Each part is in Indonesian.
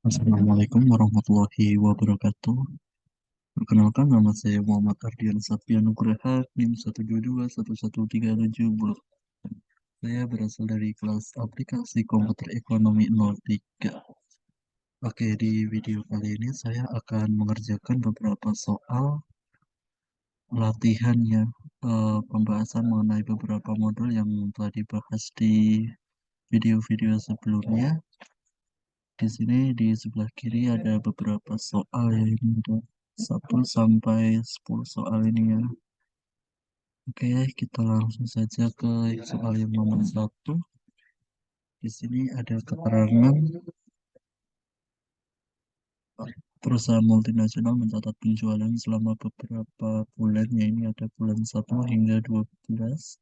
Assalamualaikum warahmatullahi wabarakatuh. Perkenalkan, nama saya Muhammad Ardian Safian Nugraha, NIM 1221137. Saya berasal dari kelas aplikasi komputer ekonomi 03. Oke, di video kali ini saya akan mengerjakan beberapa soal latihan ya, pembahasan mengenai beberapa modul yang telah dibahas di video-video sebelumnya. Di sini di sebelah kiri ada beberapa soal ya, ini ada 1 sampai 10 soal ini ya. Oke, kita langsung saja ke soal yang nomor 1. Di sini ada keterangan perusahaan multinasional mencatat penjualan selama beberapa bulan ya, ini ada bulan 1 hingga 12.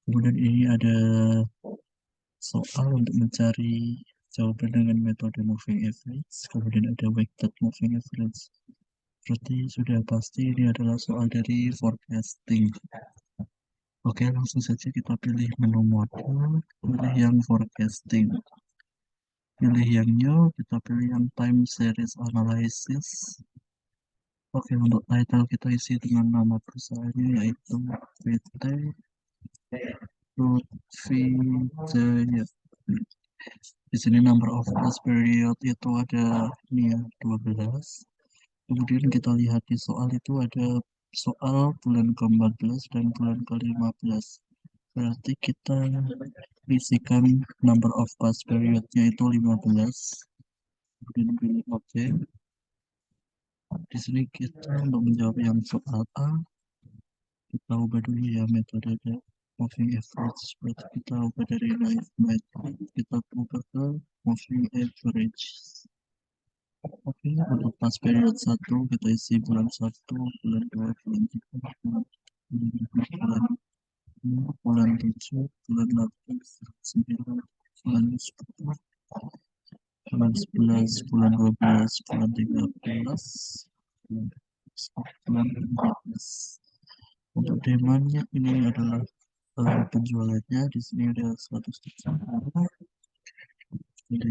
Kemudian ini ada soal untuk mencari jawaban dengan metode moving average. Kemudian ada weighted moving average. Berarti sudah pasti ini adalah soal dari forecasting. Oke, langsung saja kita pilih menu modul, pilih yang forecasting. Pilih yang new, kita pilih yang time series analysis. Oke, untuk title kita isi dengan nama perusahaannya yaitu PT Lutfi Jaya. Di sini number of class period itu ada ini ya, 12. Kemudian kita lihat di soal itu ada soal bulan ke-14 dan bulan ke-15. Berarti kita isikan number of class periodnya itu 15. Kemudian pilih OK. Di sini kita untuk menjawab yang soal A, kita ubah dulu ya metode moving average. Berarti kita ubah dari method, kita ubah ke moving average. Oke, untuk pas period 1 kita isi bulan 1, bulan 2, bulan 3, bulan 4, bulan 7, bulan 8, bulan 9, bulan 10, bulan 11, bulan 12, bulan 13, bulan 14. Untuk demandnya ini adalah penjualannya di sini ada 107, ada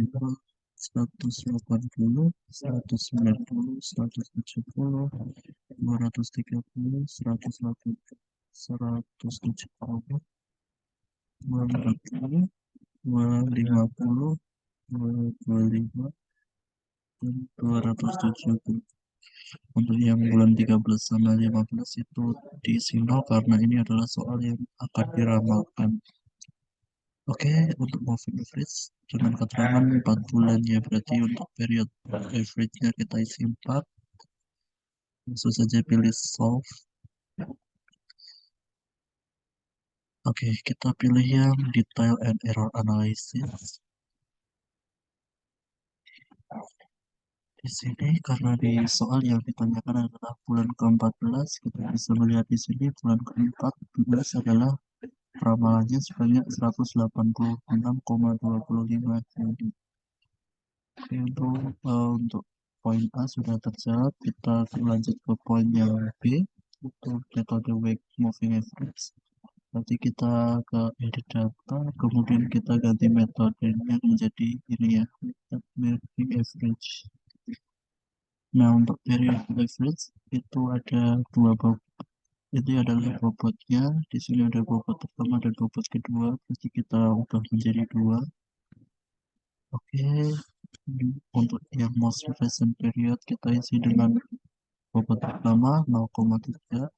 180, 190, 170, 230, 180, 170, 240, 250, 225, dan 270. Untuk yang bulan 13 sama 15 itu diisi nol karena ini adalah soal yang akan diramalkan. Oke, untuk moving average dengan keterangan 4 bulan ya, berarti untuk period average-nya kita isi 4. Langsung saja pilih solve. Oke, kita pilih yang detail and error analysis. Di sini karena di soal yang ditanyakan adalah bulan ke-14, kita bisa melihat di sini bulan ke-14 adalah ramalannya sebanyak 186,25 unit. Oke, untuk poin A sudah terjawab. Kita lanjut ke poin yang B, untuk metode weight moving average. Nanti kita ke edit data, kemudian kita ganti metodenya menjadi ini ya, moving average. Nah, untuk period average itu ada dua bobot. Ini adalah bobotnya. Di sini ada bobot pertama dan bobot kedua. Jadi kita ubah menjadi 2. Oke. Untuk yang most recent period kita isi dengan bobot pertama 0,3.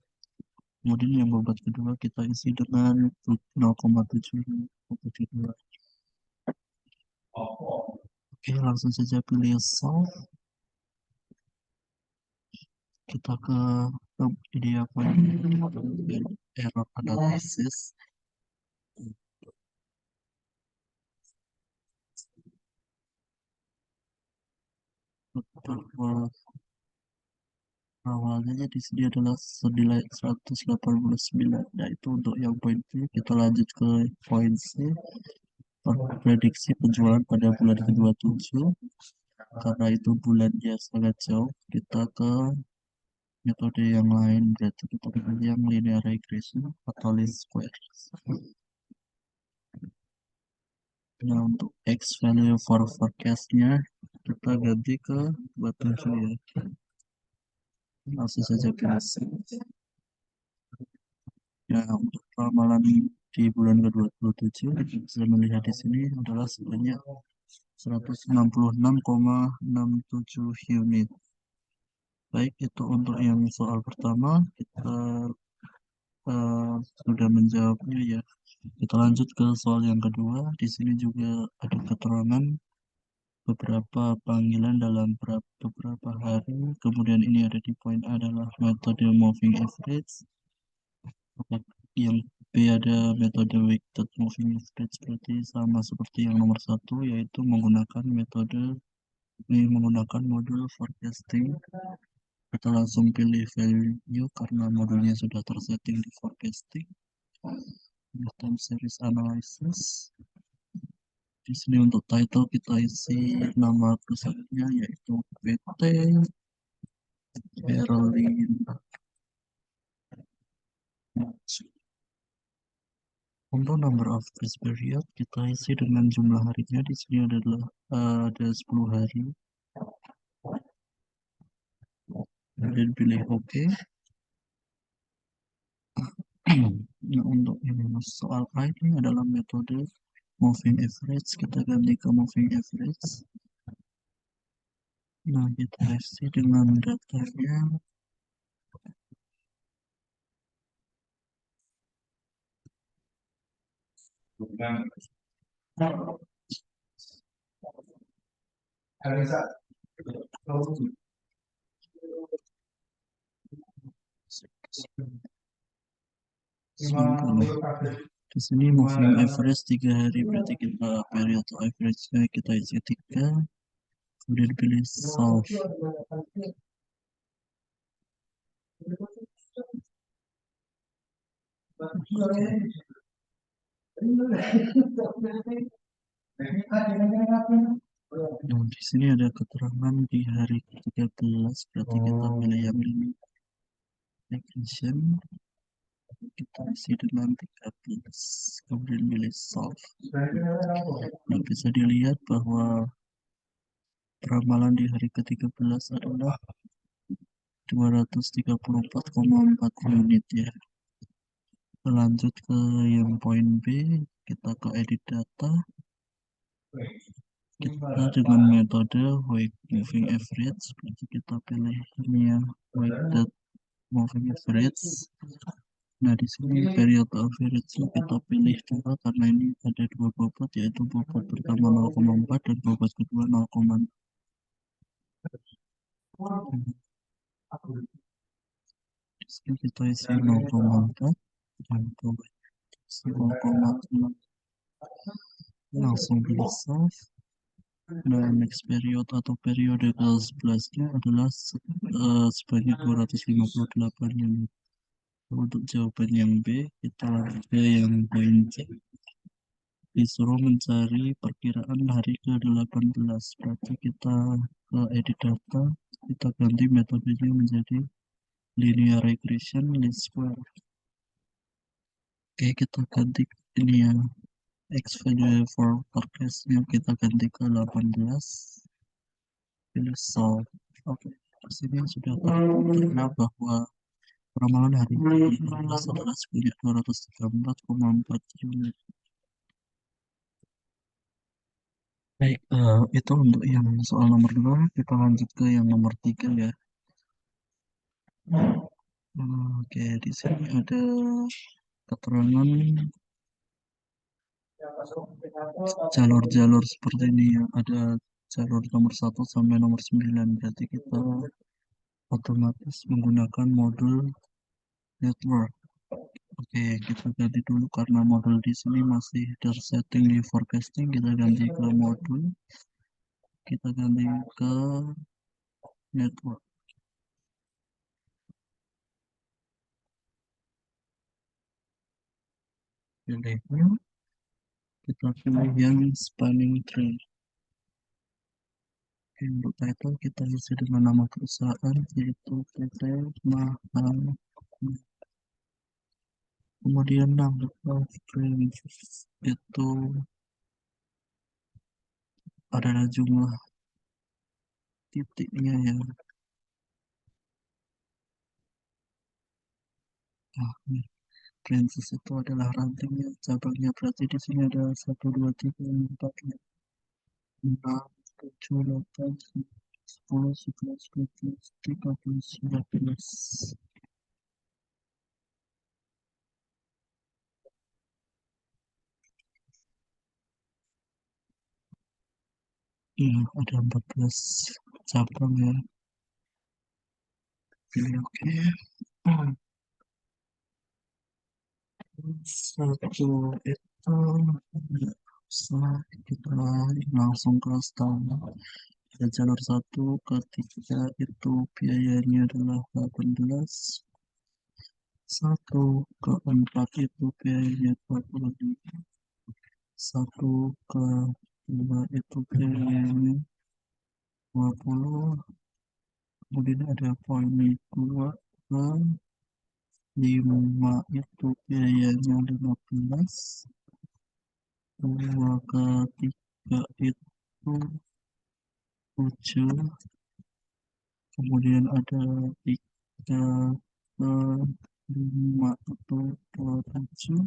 Kemudian yang bobot kedua kita isi dengan 0,7 bobot kedua. Oke, langsung saja pilih solve. Kita ke ini apa ini? Error analysis. Untuk awalnya di sini adalah senilai 189. Nah, itu untuk yang poin B. Kita lanjut ke poin C. Prediksi penjualan pada bulan ke-27. Karena itu bulannya sangat jauh, kita ke metode yang lain. Berarti kita pilih yang linear regression atau least squares. Nah, untuk X value for forecast-nya kita kita ganti ke button view ya. Langsung saja pilih. Ya, untuk ramalan di bulan ke-27 bisa melihat di sini adalah sebanyak 166,67 unit. Baik, itu untuk yang soal pertama kita sudah menjawabnya ya. Kita lanjut ke soal yang kedua. Di sini juga ada keterangan beberapa panggilan dalam beberapa hari. Kemudian ini ada di poin A adalah metode moving average. Yang B ada metode weighted moving average, berarti sama seperti yang nomor satu, yaitu menggunakan menggunakan modul forecasting. Kita langsung pilih value karena modulnya sudah tersetting di forecasting. Time series analysis. Di sini untuk title kita isi nama perusahaannya yaitu PT Berlin. Untuk number of grace period kita isi dengan jumlah harinya. Di sini adalah ada 10 hari. Kemudian pilih OK. Nah, untuk ini soal A ini adalah metode moving average. Kita ganti ke moving average. Nah, kita isi dengan datanya. Di sini moving average 3 hari, berarti kita period average-nya kita isi 3. Kemudian pilih solve. Oke. Nah, di sini ada keterangan di hari ke-13, berarti kita pilih yang ini. Regression, kita isi dengan 13, kemudian pilih solve. Nah, bisa dilihat bahwa ramalan di hari ke-13 adalah 234,4 unit ya. Lanjut ke yang poin B, kita ke edit data. Kita dengan metode weight moving average, berarti kita pilih ini ya, weighted moving average. Nah, di sini period average kita pilih dua karena ini ada dua bobot, yaitu bobot pertama 0,4 dan bobot kedua 0,6. Di sini kita isi 0,4 dan bobot isi 0,6. Langsung pilih solve. Nah, next period atau periode ke-11-nya adalah sebanyak 258 unit. Untuk jawaban yang B, kita lanjut ke yang poin C. Disuruh mencari perkiraan hari ke-18. Berarti kita ke edit data, kita ganti metodenya menjadi linear regression least square. Oke, kita ganti ini ya. X value for forecast-nya kita ganti ke 18. Pilih solve. Oke, di sini sudah terlihat bahwa ramalan hari ke-18 adalah sebanyak 234,4 unit. Baik, itu untuk yang soal nomor 2. Kita lanjut ke yang nomor 3 ya. Oke, di sini ada keterangan jalur-jalur seperti ini ya. Ada jalur nomor 1 sampai nomor 9. Berarti kita otomatis menggunakan modul network. Oke, kita ganti dulu karena modul di sini masih tersetting di forecasting. Kita ganti ke modul. Kita ganti ke network. Pilihnya, kita pilih yang spanning tree. Oke, untuk title kita isi dengan nama perusahaan yaitu PT Mahal. Kemudian number of frames itu adalah jumlah titiknya ya. Nah, ini Francis itu adalah rantingnya, cabangnya berarti di sini ada 1, 2, 3, 4, 5, 6, 7, 8, 9, 10, 11, 12, 13, 14, 15. Iya, ada 14 cabang ya. Pilih oke. Satu itu nggak usah, kita langsung ke standar. Pada jalur satu ketiga itu biayanya adalah 18. Satu keempat itu biayanya 25. Satu ke dua itu biayanya 20. Kemudian ada poin dua ke lima itu biayanya 15. Dua ke tiga itu 7. Kemudian ada tiga ke lima itu 27.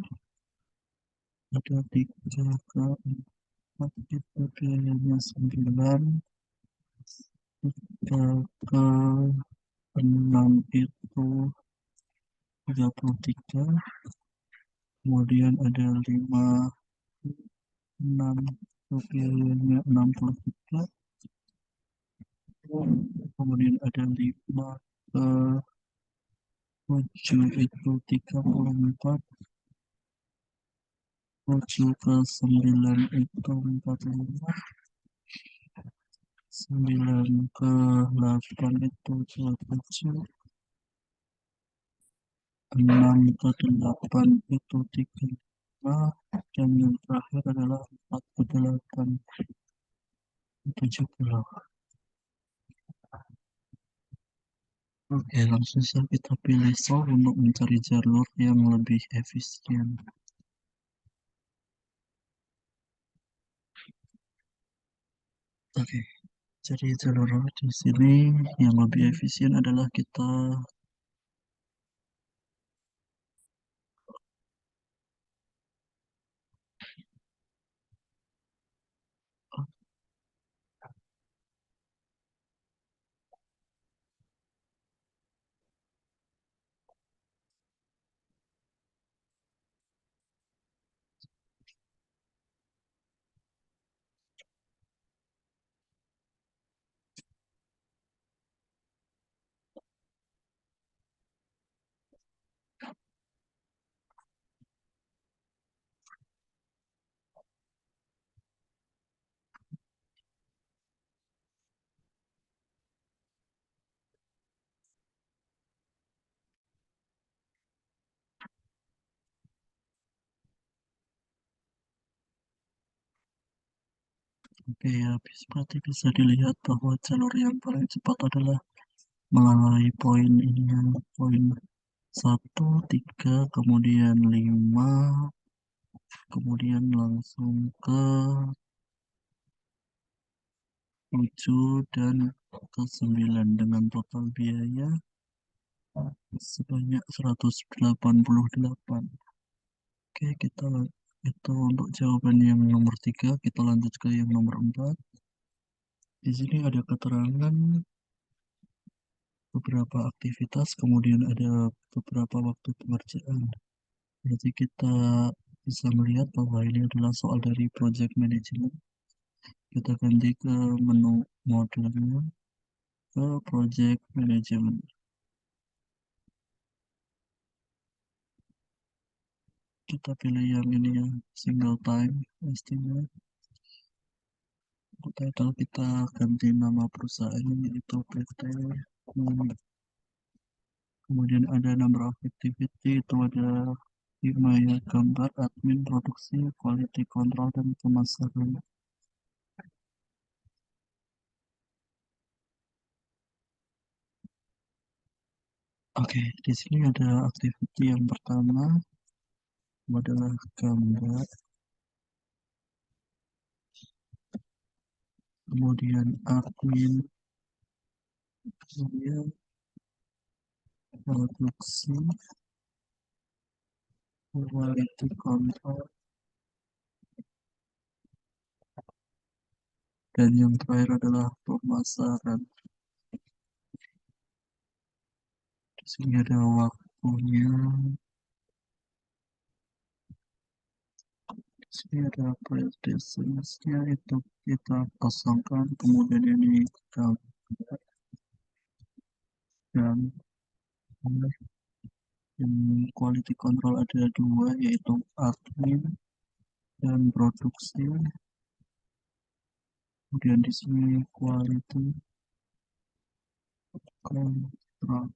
Ada tiga ke empat itu biayanya 9. Tiga ke enam itu 33. Kemudian ada lima enam itu biayanya 63. Kemudian ada lima ke tujuh itu 34. Tujuh ke sembilan itu 45. Sembilan ke delapan itu 27. Enam ke delapan itu 35. Dan yang terakhir adalah 4 ke 8 itu 70. Oke, langsung saja kita pilih solve untuk mencari jalur yang lebih efisien. Oke, jadi jalur di sini yang lebih efisien adalah kita. Oke ya, berarti bisa dilihat bahwa jalur yang paling cepat adalah melalui poin ini ya, poin 1, 3, kemudian 5, kemudian langsung ke 7 dan ke 9 dengan total biaya sebanyak 188. Oke, itu untuk jawaban yang nomor 3. Kita lanjut ke yang nomor 4. Di sini ada keterangan beberapa aktivitas, kemudian ada beberapa waktu pengerjaan. Berarti kita bisa melihat bahwa ini adalah soal dari project management. Kita ganti ke menu modelnya, ke project management. Kita pilih yang ini ya, single time estimate. Untuk title kita ganti nama perusahaan yaitu PT. Kemudian ada number of activity, itu ada 5 ya, gambar, admin, produksi, quality control, dan pemasaran. Oke, di sini ada activity yang pertama adalah gambar, kemudian admin, kemudian produksi, quality control, dan yang terakhir adalah pemasaran. Di sini ada waktunya, di sini ada predecessor itu kita kosongkan, kemudian ini kita dan quality control ada dua, yaitu admin dan produksi. Kemudian di sini quality control,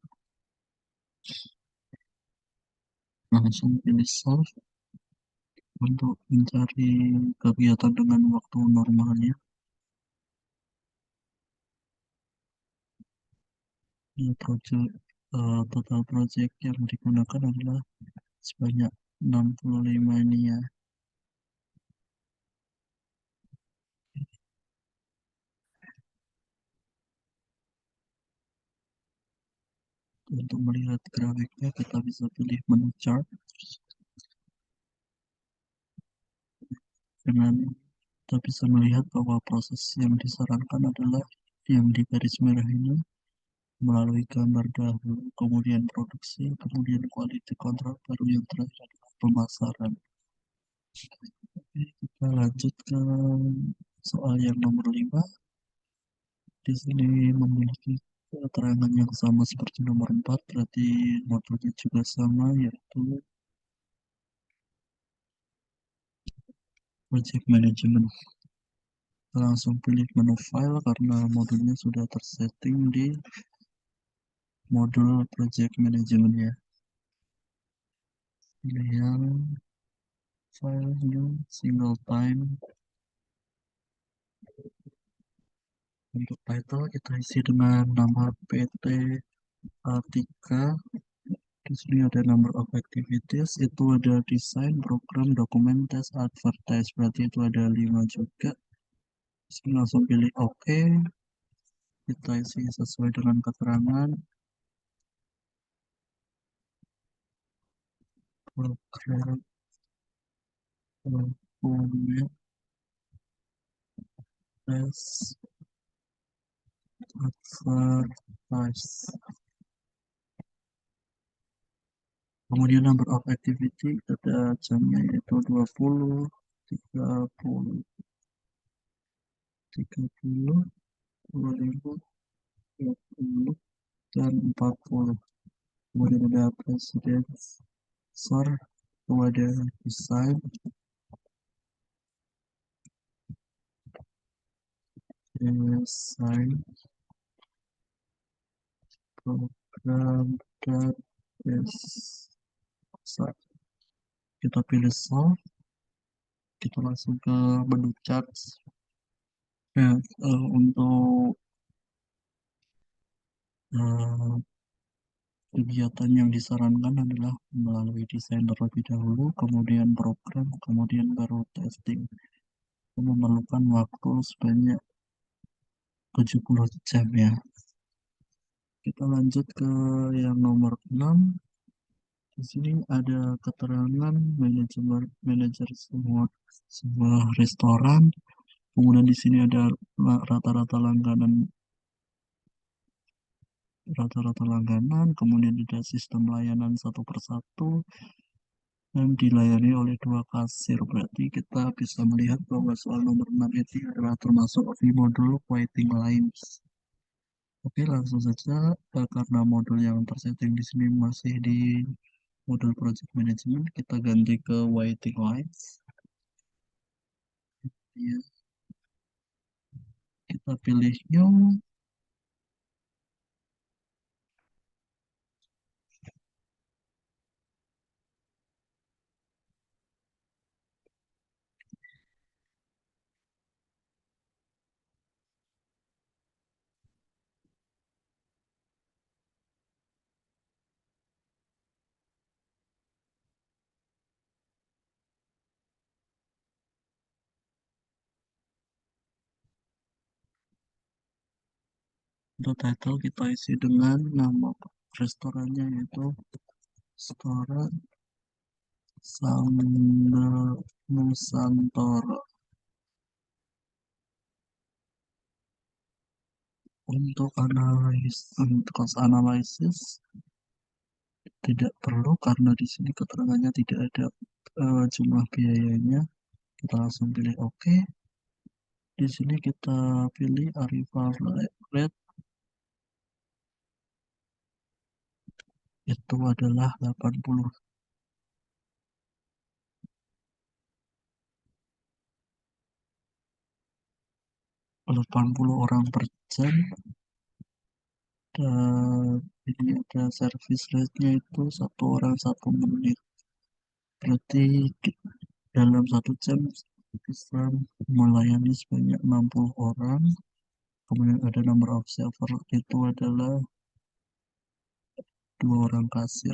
langsung pilih solve untuk mencari kegiatan dengan waktu normalnya. Ya, total project yang digunakan adalah sebanyak 65 ini ya. Untuk melihat grafiknya kita bisa pilih menu chart. Dengan kita bisa melihat bahwa proses yang disarankan adalah yang di garis merah ini, melalui gambar dahulu, kemudian produksi, kemudian quality control, baru yang terakhir adalah pemasaran. Oke, kita lanjut ke soal yang nomor 5. Di sini memiliki keterangan yang sama seperti nomor 4, berarti modulnya juga sama, yaitu project management. Kita langsung pilih menu file karena modulnya sudah tersetting di modul project management ya. Pilih yang file new single time. Untuk title kita isi dengan nama PT Artika. Di sini ada number of activities, itu ada desain, program, dokumen, test, advertise, berarti itu ada 5 juga. Sini langsung pilih OK, kita isi sesuai dengan keterangan. Program, dokumen, test, advertise. Kemudian number of activity ada jamnya yaitu 20, 30, 30, 20, 20, dan 40. Kemudian ada presiden, sor, kemudian desain, desain, program, dan desain. Kita pilih solve, kita langsung ke menu charts. Ya, untuk eh, kegiatan yang disarankan adalah melalui desain terlebih dahulu, kemudian program, kemudian baru testing. Memerlukan waktu sebanyak 70 jam ya. Kita lanjut ke yang nomor 6. Di sini ada keterangan manajer sebuah restoran. Kemudian di sini ada rata-rata langganan, kemudian ada sistem layanan satu persatu yang dilayani oleh dua kasir. Berarti kita bisa melihat bahwa soal nomor 6 itu adalah termasuk di modul waiting lines. Oke, langsung saja, karena modul yang tersetting di sini masih di modul project management, kita ganti ke waiting lines. Ya, kita pilih new. Untuk title kita isi dengan nama restorannya yaitu restoran Sambal Nusantara. Untuk cost analisis tidak perlu karena di sini keterangannya tidak ada jumlah biayanya. Kita langsung pilih OK. Di sini kita pilih arrival rate itu adalah 80 orang per jam, dan ini ada service rate-nya itu 1 orang 1 menit. Berarti dalam 1 jam bisa melayani sebanyak 60 orang. Kemudian ada number of server itu adalah 2 orang kasir.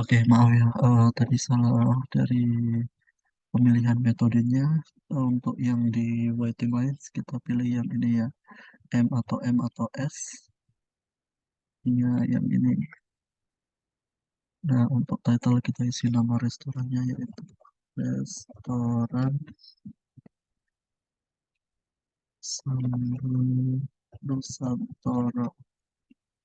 Oke, maaf ya, tadi salah dari pemilihan metodenya. Untuk yang di waiting list kita pilih yang ini ya, M atau S. Ya, yang ini. Nah, untuk title kita isi nama restorannya yaitu Restoran Sambal Nusantara.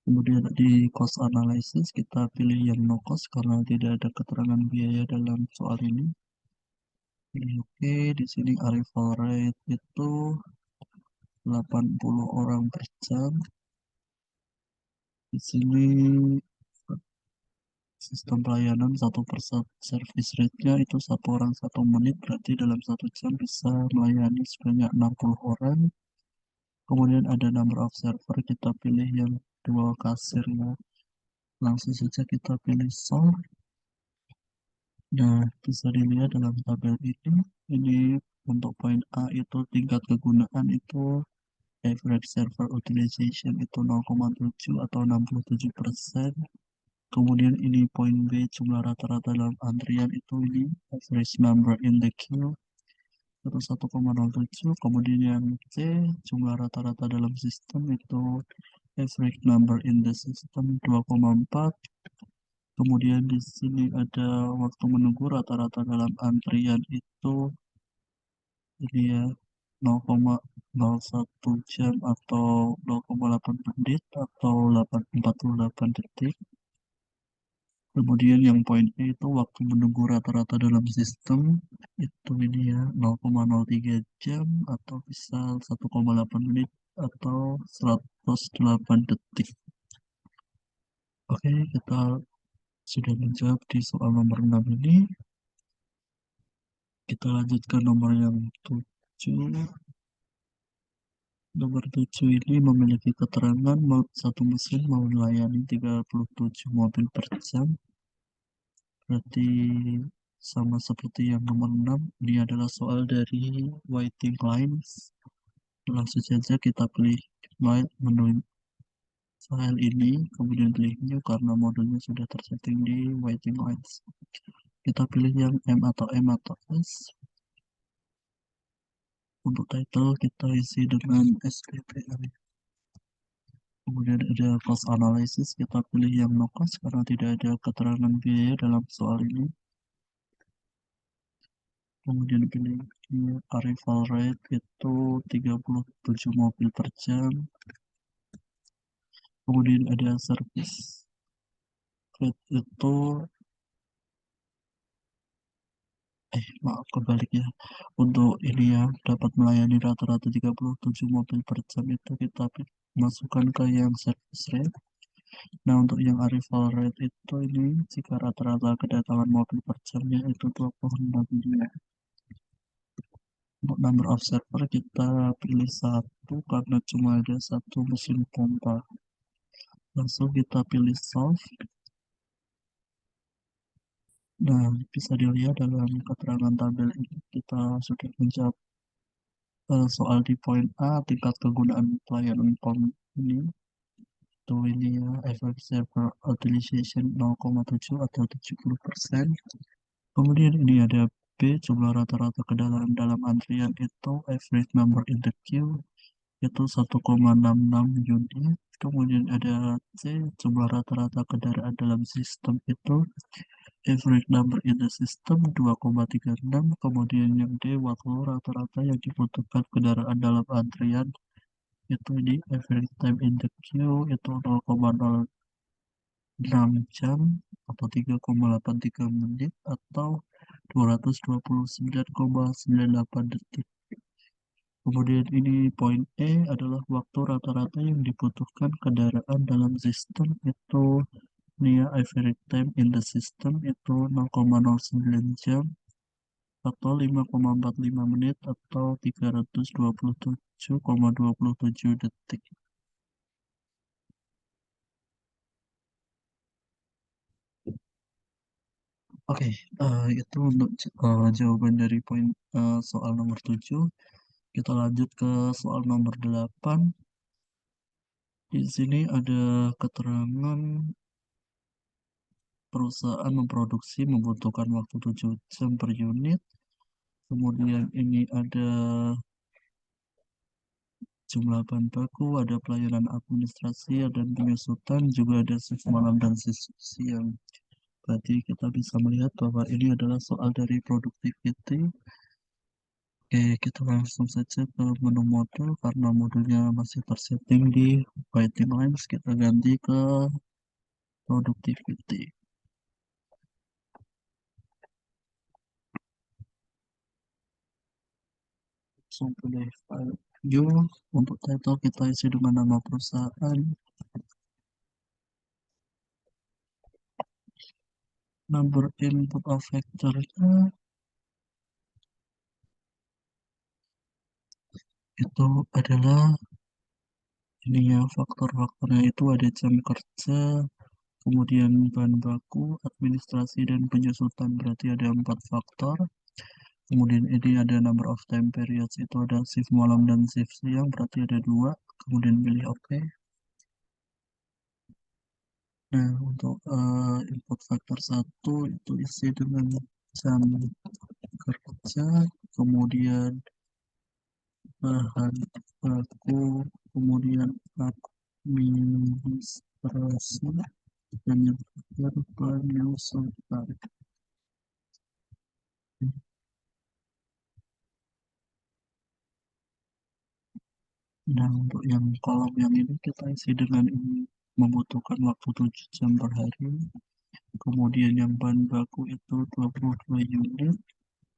Kemudian di cost analysis kita pilih yang no cost karena tidak ada keterangan biaya dalam soal ini. Pilih OK. Di sini arrival rate itu 80 orang per jam. Di sini sistem pelayanan 1 per 1 service rate-nya itu 1 orang 1 menit, berarti dalam 1 jam bisa melayani sebanyak 60 orang. Kemudian ada number of server, kita pilih yang 2 kasir ya. Langsung saja kita pilih solve. Nah, bisa dilihat dalam tabel ini untuk poin A itu tingkat kegunaan itu average server utilization itu 0,7 atau 67%. Kemudian ini poin B, jumlah rata-rata dalam antrian itu ini average number in the queue itu 1,07. Kemudian yang C, jumlah rata-rata dalam sistem itu average number in the system 2,4. Kemudian di sini ada waktu menunggu rata-rata dalam antrian itu ini ya 0,01 jam atau 0,8 menit atau 48 detik. Kemudian yang poin E itu waktu menunggu rata-rata dalam sistem itu ini ya 0,03 jam atau bisa 1,8 menit atau 108 detik. Oke, kita sudah menjawab di soal nomor 6 ini. Kita lanjutkan nomor yang 7. Nomor 7 ini memiliki keterangan satu mesin mau melayani 37 mobil per jam. Berarti sama seperti yang nomor 6, ini adalah soal dari waiting lines. Langsung saja kita pilih menu file ini, kemudian pilih new karena modulnya sudah tersetting di waiting lines. Kita pilih yang M atau S. Untuk title kita isi dengan SPPL. Kemudian ada cost analysis, kita pilih yang no cost karena tidak ada keterangan biaya dalam soal ini. Kemudian pilih arrival rate itu 37 mobil per jam. Kemudian ada service rate itu maaf kebalik ya. Untuk ini ya, dapat melayani rata-rata 37 mobil per jam itu kita masukkan ke yang service rate. Nah, untuk yang arrival rate itu ini jika rata-rata kedatangan mobil per jamnya itu 26 unit. Untuk number of server kita pilih satu karena cuma ada satu mesin pompa. Langsung kita pilih solve. Nah, bisa dilihat dalam keterangan tabel ini kita sudah menjawab soal di poin A, tingkat kegunaan pelayanan POM ini. Itu ini ya, average server utilization 0,7 atau 70%. Kemudian ini ada B, jumlah rata-rata kedatangan dalam antrian itu average number in the queue itu 1,66 unit. Kemudian ada C, jumlah rata-rata kendaraan dalam sistem itu average number in the system 2,36. Kemudian yang D, waktu rata-rata yang dibutuhkan kendaraan dalam antrian itu di average time in the queue itu 0,06 jam atau 3,83 menit atau 229,98 detik. Kemudian ini poin E adalah waktu rata-rata yang dibutuhkan kendaraan dalam sistem itu nia average time in the system itu 0,09 jam atau 5,45 menit atau 327,27 detik. Oke, itu untuk jawaban dari poin soal nomor 7. Kita lanjut ke soal nomor 8. Di sini ada keterangan perusahaan memproduksi membutuhkan waktu 7 jam per unit. Kemudian ini ada jumlah bahan baku, ada pelayanan administrasi, ada penyusutan, juga ada shift malam dan shift siang. Berarti kita bisa melihat bahwa ini adalah soal dari productivity. Oke, kita langsung saja ke menu modul karena modulnya masih tersetting di waiting lines. Kita ganti ke productivity. Langsung pilih file view. Untuk title kita isi dengan nama perusahaan. Number input of factornya itu adalah ini ya, faktor-faktornya itu ada jam kerja, kemudian bahan baku, administrasi, dan penyusutan. Berarti ada 4 faktor. Kemudian ini ada number of time periods, itu ada shift malam dan shift siang, berarti ada 2. Kemudian pilih OK. Nah, untuk input faktor 1 itu isi dengan jam kerja, kemudian bahan baku, kemudian administrasi, dan yang terakhir penyusutan. Nah, untuk yang kolom yang ini kita isi dengan ini membutuhkan waktu 7 jam per hari. Kemudian yang bahan baku itu 22 unit,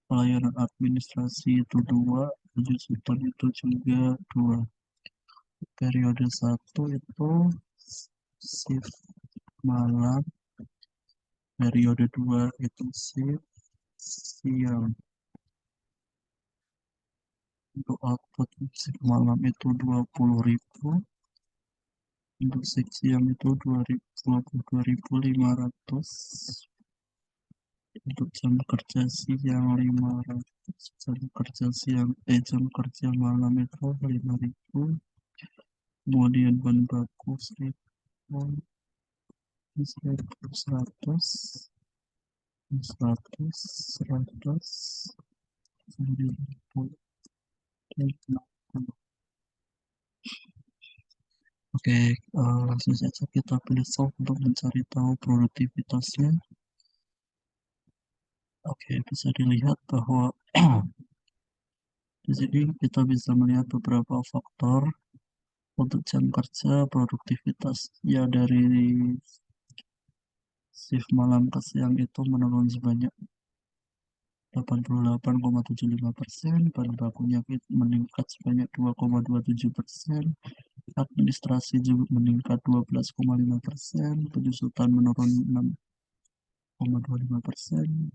pelayanan administrasi itu 2, penyusutan itu juga 2. Periode 1 itu shift malam, periode 2 itu shift siang. Untuk output shift malam itu 20.000, untuk shift siang itu 22.500, untuk jam kerja siang 500, jam kerja malam itu 5.000, kemudian bahan baku 1.000, 100, 100, 100, 90. Oke, langsung saja kita pilih solve untuk mencari tahu produktivitasnya. Oke, bisa dilihat bahwa di sini kita bisa melihat beberapa faktor untuk jam kerja, produktivitas ya dari shift malam ke siang itu menurun sebanyak 88,75%, bahan bakunya meningkat sebanyak 2,27%, Administrasi juga meningkat 12,5%, penyusutan menurun 6,25%,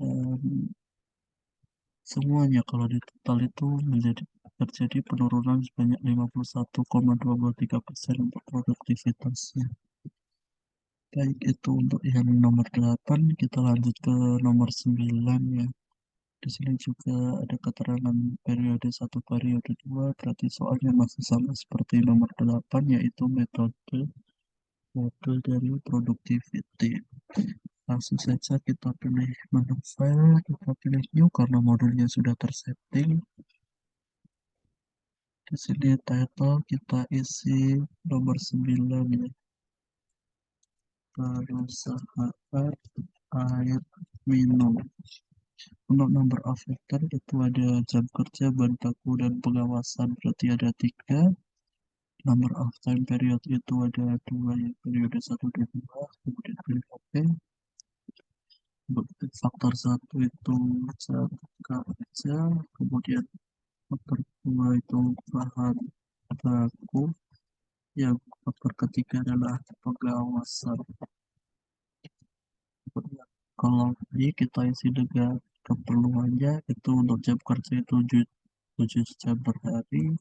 dan semuanya kalau di total itu terjadi penurunan sebanyak 51,23% untuk produktivitasnya. Baik itu untuk yang nomor 8, kita lanjut ke nomor 9 ya. Di sini juga ada keterangan periode satu periode 2, berarti soalnya masih sama seperti nomor 8, yaitu metode mode dari productivity. Langsung saja kita pilih menu file, kita pilih new karena modulnya sudah tersetting. Di sini title kita isi nomor 9 ya. Perusahaan air minum. Untuk number of factor itu ada jam kerja, bahan baku, dan pengawasan, berarti ada 3. Number of time period itu ada 2 ya, periode 1 dan 2. Kemudian pilih OK. Untuk faktor 1 itu jam kerja, kemudian faktor 2 itu bahan baku, yang faktor ketiga adalah pengawasan. Kalau ini kita isi dengan keperluannya, itu untuk jam kerja itu 7 jam per hari,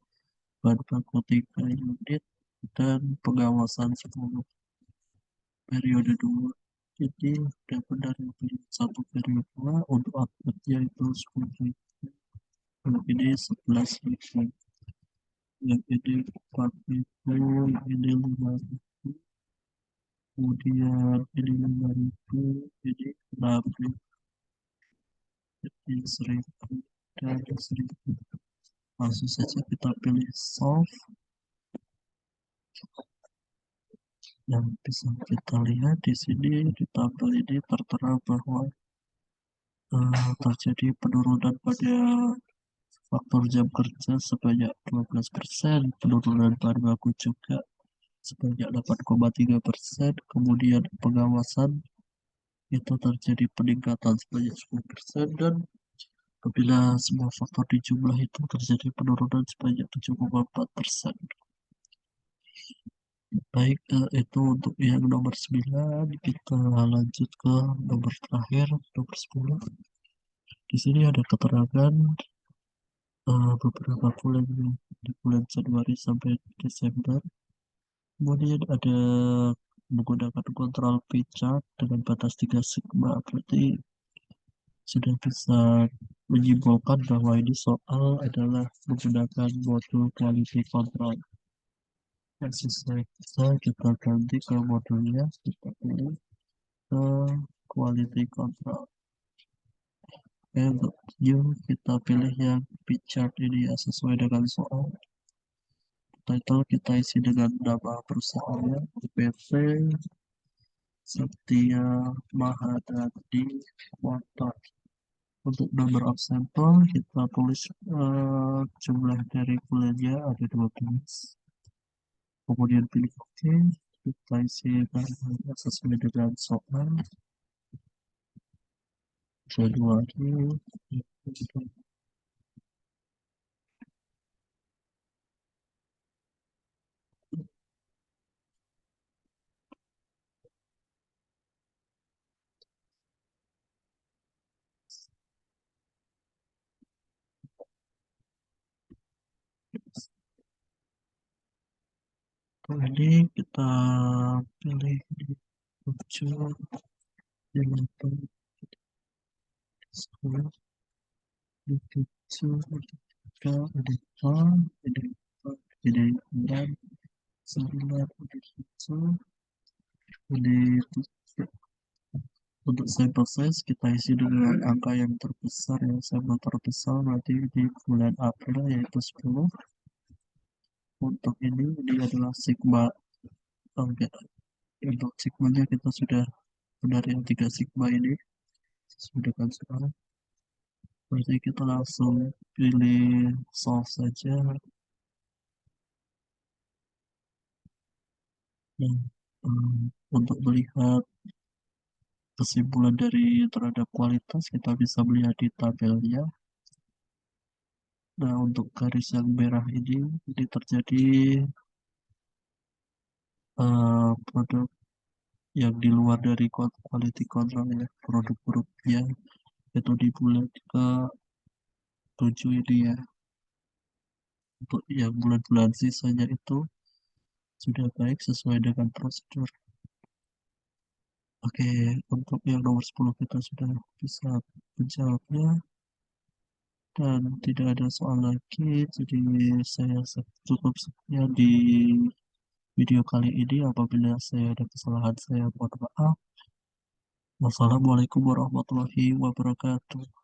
bahan baku 3 unit, dan pengawasan 10 periode 2. Jadi dapat dari satu periode 2 untuk outputnya itu 10 ribu, ini 11 ribu, yang ini 4 ribu, ini 5 ribu, kemudian ini 5 ribu, ini 6 ribu, ini 1000, dan 1000. Langsung saja kita pilih solve. Yang bisa kita lihat di sini di tabel ini tertera bahwa terjadi penurunan pada faktor jam kerja sebanyak 12%, penurunan bahan baku juga sebanyak 8,3%, kemudian pengawasan itu terjadi peningkatan sebanyak 10%, dan apabila semua faktor dijumlah itu terjadi penurunan sebanyak 7,4%. Baik, itu untuk yang nomor 9. Kita lanjut ke nomor terakhir, nomor 10. Di sini ada keterangan beberapa bulan di bulan Januari sampai Desember. Kemudian ada menggunakan kontrol P chart dengan batas 3 sigma, berarti sudah bisa menyimpulkan bahwa ini soal adalah menggunakan modul quality control. Langsung saja kita ganti ke modulnya, kita pilih ke quality control. Untuk new kita pilih yang P chart ini ya, sesuai dengan soal. Title kita isi dengan nama perusahaannya, PT Setia Mahadadi Water. Untuk number of sample kita tulis jumlah dari bulannya ada 12. Kemudian pilih OK. Kita isi bahannya sesuai dengan soal. Januari. Ini kita pilih di 7, 8, 10, 7, 3, ada 4, ada 4, ada 6, 9, ada 7, ada 7. Untuk sampel size kita isi dengan angka yang terbesar ya, sampel terbesar berarti di bulan April yaitu 10. Untuk ini adalah sigma. Oke, untuk sigmanya kita sudah benar yang 3 sigma ini sesuai dengan soal. Berarti kita langsung pilih solve saja. Nah, untuk melihat kesimpulan dari terhadap kualitas kita bisa melihat di tabelnya. Nah, untuk garis yang merah ini terjadi produk yang di luar dari quality control ya, produk buruknya itu di bulan ke-7 ini ya. Untuk yang bulan-bulan sisanya itu sudah baik sesuai dengan prosedur. Oke, untuk yang nomor 10 kita sudah bisa menjawabnya dan tidak ada soal lagi. Jadi saya cukup sekian di video kali ini. Apabila saya ada kesalahan, saya mohon maaf. Wassalamualaikum warahmatullahi wabarakatuh.